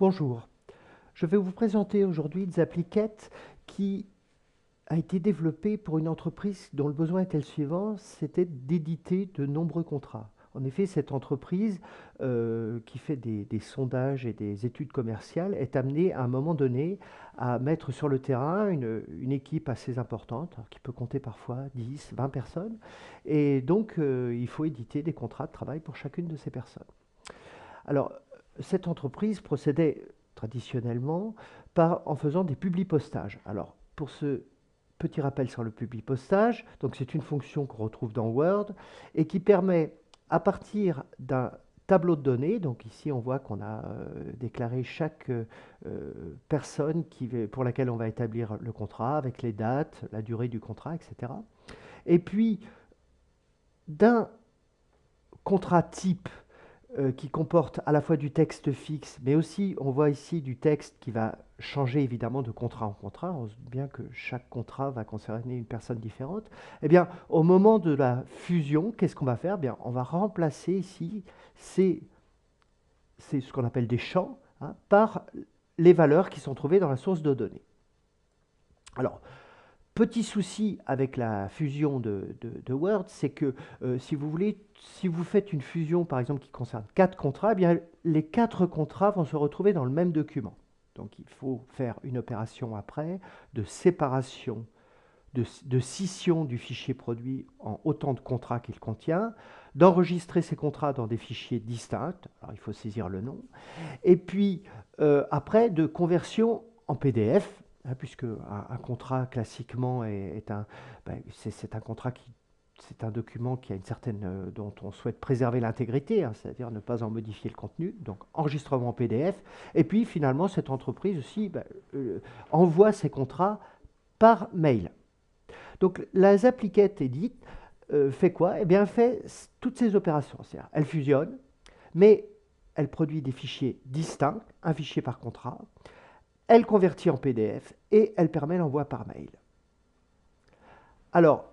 Bonjour, je vais vous présenter aujourd'hui Zappliket qui a été développé pour une entreprise dont le besoin était le suivant, c'était d'éditer de nombreux contrats. En effet, cette entreprise qui fait des sondages et des études commerciales est amenée à un moment donné à mettre sur le terrain une équipe assez importante, qui peut compter parfois 10, 20 personnes, et donc il faut éditer des contrats de travail pour chacune de ces personnes. Alors, cette entreprise procédait traditionnellement en faisant des publipostages. Alors, pour ce petit rappel sur le publipostage, donc c'est une fonction qu'on retrouve dans Word et qui permet, à partir d'un tableau de données, donc ici on voit qu'on a déclaré chaque personne pour laquelle on va établir le contrat, avec les dates, la durée du contrat, etc. Et puis, d'un contrat type qui comporte à la fois du texte fixe, mais aussi, on voit ici du texte qui va changer évidemment de contrat en contrat. On se dit bien que chaque contrat va concerner une personne différente. Eh bien, au moment de la fusion, qu'est-ce qu'on va faire? Eh bien, on va remplacer ici c'est ce qu'on appelle des champs, hein, par les valeurs qui sont trouvées dans la source de données. Alors, petit souci avec la fusion de Word, c'est que si vous voulez, si vous faites une fusion par exemple qui concerne 4 contrats, eh bien, les 4 contrats vont se retrouver dans le même document. Donc il faut faire une opération après de séparation, de scission du fichier produit en autant de contrats qu'il contient, d'enregistrer ces contrats dans des fichiers distincts, alors il faut saisir le nom, et puis après de conversion en PDF, hein, puisque un contrat classiquement c'est un contrat qui c'est un document qui a une certaine dont on souhaite préserver l'intégrité, hein, c'est-à-dire ne pas en modifier le contenu, donc enregistrement en PDF. Et puis finalement cette entreprise aussi envoie ses contrats par mail. Donc la Zappliket Edit fait quoi? Eh bien, elle fait toutes ces opérations, c'est-à-dire elle fusionne, mais elle produit des fichiers distincts, un fichier par contrat, elle convertit en PDF et elle permet l'envoi par mail. Alors,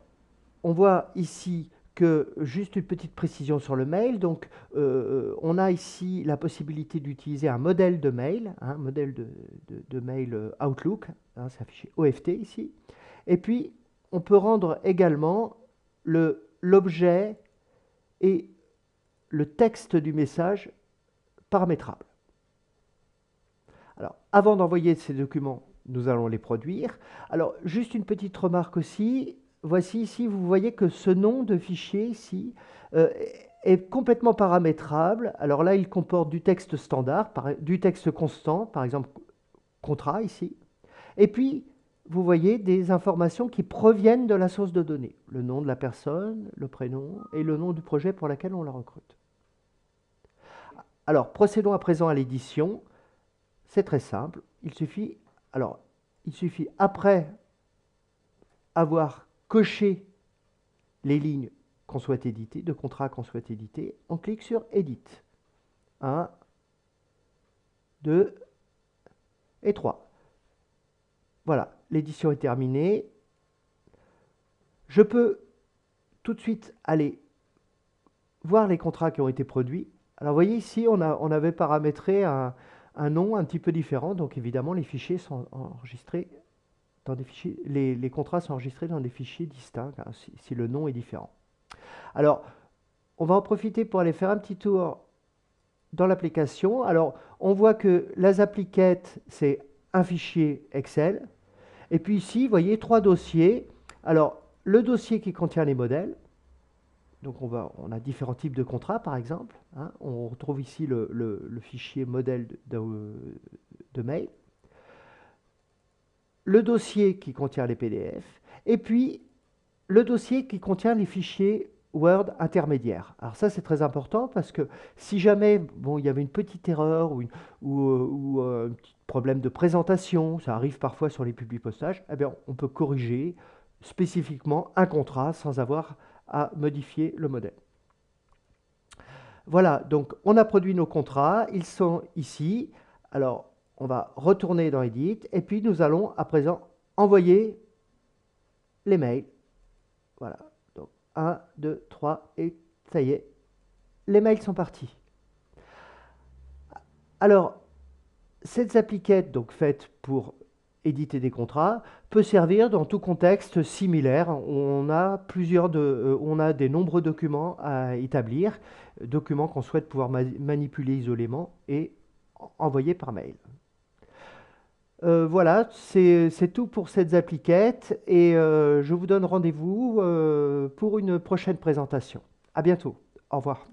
on voit ici que, juste une petite précision sur le mail, donc on a ici la possibilité d'utiliser un modèle de mail, un modèle de mail Outlook, hein, c'est affiché OFT ici, et puis on peut rendre également l'objet et le texte du message paramétrables. Alors, avant d'envoyer ces documents, nous allons les produire. Alors, juste une petite remarque aussi. Voici ici, vous voyez que ce nom de fichier ici est complètement paramétrable. Alors là, il comporte du texte standard, du texte constant, par exemple contrat ici. Et puis, vous voyez des informations qui proviennent de la source de données. Le nom de la personne, le prénom et le nom du projet pour lequel on la recrute. Alors, procédons à présent à l'édition. C'est très simple. Il suffit après avoir coché les lignes qu'on souhaite éditer, de contrat qu'on souhaite éditer, on clique sur Edit. 1, 2 et 3. Voilà, l'édition est terminée. Je peux tout de suite aller voir les contrats qui ont été produits. Alors vous voyez ici, on avait paramétré un nom un petit peu différent, donc évidemment les fichiers sont enregistrés dans des fichiers, les contrats sont enregistrés dans des fichiers distincts, hein, si le nom est différent. Alors, on va en profiter pour aller faire un petit tour dans l'application. Alors, on voit que la Zappliket, c'est un fichier Excel. Et puis ici, vous voyez, 3 dossiers. Alors, le dossier qui contient les modèles. Donc, on a différents types de contrats, par exemple, hein. On retrouve ici le fichier modèle de mail. Le dossier qui contient les PDF. Et puis, le dossier qui contient les fichiers Word intermédiaires. Alors ça, c'est très important parce que si jamais il y avait une petite erreur ou un petit problème de présentation, ça arrive parfois sur les publipostages, eh bien, on peut corriger spécifiquement un contrat sans avoir à modifier le modèle. Voilà, donc on a produit nos contrats, ils sont ici. Alors, on va retourner dans Edit et puis nous allons à présent envoyer les mails. Voilà, donc 1, 2, 3 et ça y est, les mails sont partis. Alors, Cette appliquette, donc faite pour éditer des contrats, peut servir dans tout contexte similaire. On a des nombreux documents à établir, documents qu'on souhaite pouvoir manipuler isolément et envoyer par mail. Voilà, c'est tout pour cette appliquette et je vous donne rendez-vous pour une prochaine présentation. À bientôt. Au revoir.